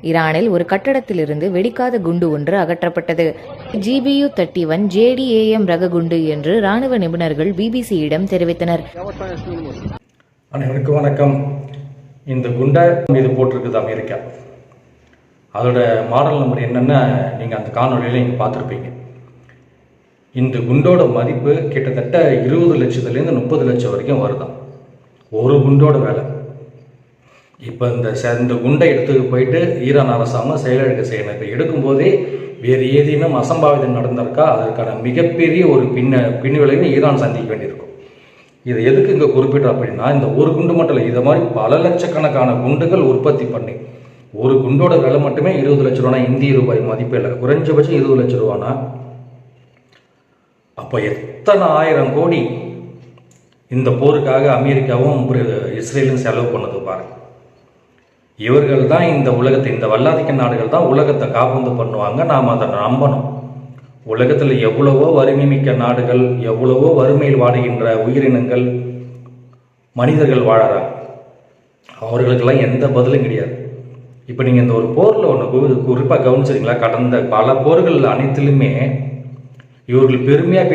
ஈரானில் ஒரு கட்டடத்திலிருந்து வெடிக்காத குண்டு ஒன்று அகற்றப்பட்டது. GBU-31 JDAM ரக குண்டு என்று ராணுவ நிபுணர்கள் பிபிசியிடம் தெரிவித்தனர். அனைவருக்கும் வணக்கம். இந்த குண்டை மீது போட்டிருக்குது அமெரிக்கா. அதோட மாடல் நம்பர் என்னென்னு நீங்கள் அந்த காணொலியில் நீங்கள் பார்த்துருப்பீங்க. இந்த குண்டோட மதிப்பு கிட்டத்தட்ட 20 லட்சத்துலேருந்து 30 லட்சம் வரைக்கும் வருதான் ஒரு குண்டோட வேலை. இப்போ இந்த குண்டை எடுத்து போயிட்டு ஈரான் அரசாங்கம் செயலிழக்க செய்யணும். இப்போ எடுக்கும்போதே வேறு ஏதேனும் அசம்பாவிதம் நடந்திருக்கா, அதற்கான மிகப்பெரிய ஒரு பின்விளைவை ஈரான் சந்திக்க வேண்டியிருக்கும். இது எதுக்கு இங்கே குறிப்பிட்ட அப்படின்னா, இந்த ஒரு குண்டு மட்டும் இல்லை, இதை மாதிரி பல லட்சக்கணக்கான குண்டுகள் உற்பத்தி பண்ணி ஒரு குண்டோட விலை மட்டுமே 20 லட்ச ரூபானா, இந்திய ரூபாய் மதிப்பே இல்லை, குறைஞ்சபட்சம் 20 லட்ச ரூபானா அப்போ எத்தனை ஆயிரம் கோடி இந்த போருக்காக அமெரிக்காவும் இஸ்ரேலும் செலவு பண்ணது பாருங்க. இவர்கள் தான் இந்த உலகத்தை, இந்த வல்லாதிக்க நாடுகள் தான் உலகத்தை காப்பந்து பண்ணுவாங்க. நாம் அதை நம்பணும். உலகத்தில் எவ்வளவோ வறுமை மிக்க நாடுகள், எவ்வளவோ வறுமையில் வாடுகின்ற உயிரினங்கள், மனிதர்கள் வாழறாங்க. அவர்களுக்கெல்லாம் எந்த பதிலும் கிடையாது. இப்போ நீங்கள் இந்த ஒரு போரில் ஒன்று குறிப்பாக கவனிச்சிருங்களா, கடந்த பல போர்கள் அனைத்திலுமே இவர்கள் பெருமையாக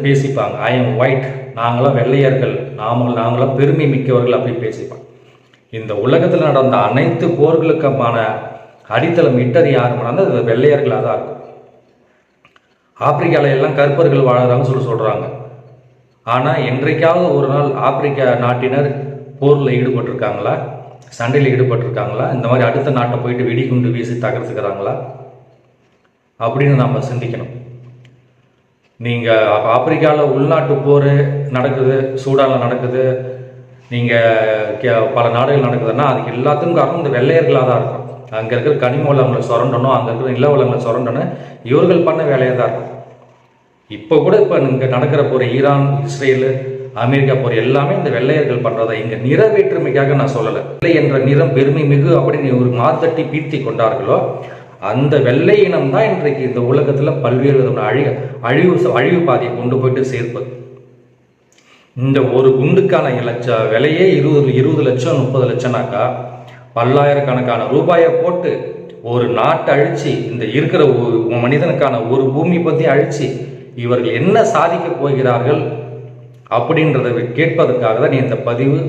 பேசிப்பாங்க. ஐ எம் ஒயிட், நாங்களாம் வெள்ளையர்கள், நாங்களாம் பெருமை மிக்கவர்கள் அப்படின்னு பேசிப்பாங்க. இந்த உலகத்தில் நடந்த அனைத்து போர்களுக்குமான அடித்தளம் இட்டது யாருன்னா அது வெள்ளையர்களாக தான் இருக்கும். ஆப்பிரிக்காவில் எல்லாம் கருப்பர்கள் வாழறாங்கன்னு சொல்கிறாங்க. ஆனால் என்றைக்காவது ஒரு நாள் ஆப்பிரிக்கா நாட்டினர் போரில் ஈடுபட்டிருக்காங்களா, சண்டையில் ஈடுபட்டிருக்காங்களா, இந்த மாதிரி அடுத்த நாட்டை போயிட்டு வெடிகுண்டு வீசி தகர்த்துக்கிறாங்களா அப்படின்னு நம்ம சிந்திக்கணும். நீங்கள் ஆப்பிரிக்காவில் உள்நாட்டு போர் நடக்குது, சூடானில் நடக்குது, நீங்கள் பல நாடுகள் நடக்குதுன்னா அதுக்கு எல்லாத்துக்கும் காரணம் இந்த வெள்ளையர்களாக தான் இருக்கும். அங்கே இருக்கிற கனிம வளங்களை சுரண்டணும், அங்கே இருக்கிற நில வளங்களை சுரண்டணும், இவர்கள் பண்ண வேலையாக தான் இருக்கும். இப்போ கூட இப்போ இங்கே நடக்கிற போகிற ஈரான், இஸ்ரேலு, அமெரிக்கா போகிற எல்லாமே இந்த வெள்ளையர்கள் பண்ணுறதா. இங்கே நிற வேற்றுமைக்காக நான் சொல்லலை. வெள்ளை என்ற நிறம் பெருமை மிகு அப்படின்னு ஒரு மார்த்தட்டி பீர்த்தி கொண்டார்களோ, அந்த வெள்ளை இனம் தான் இன்றைக்கு இந்த உலகத்தில் பல்வேறு விதமான அழிவு பாதையை கொண்டு போயிட்டு சேர்ப்பது. இந்த ஒரு குண்டுக்கான விலையே 20 லட்சம் 30 லட்சம்னாக்கா, பல்லாயிரக்கணக்கான ரூபாயை போட்டு ஒரு நாட்டை அழிச்சு, இந்த இருக்கிற மனிதனுக்கான ஒரு பூமி பற்றி அழிச்சு இவர்கள் என்ன சாதிக்க போகிறார்கள் அப்படின்றத கேட்பதற்காக தான் இந்த பதிவு.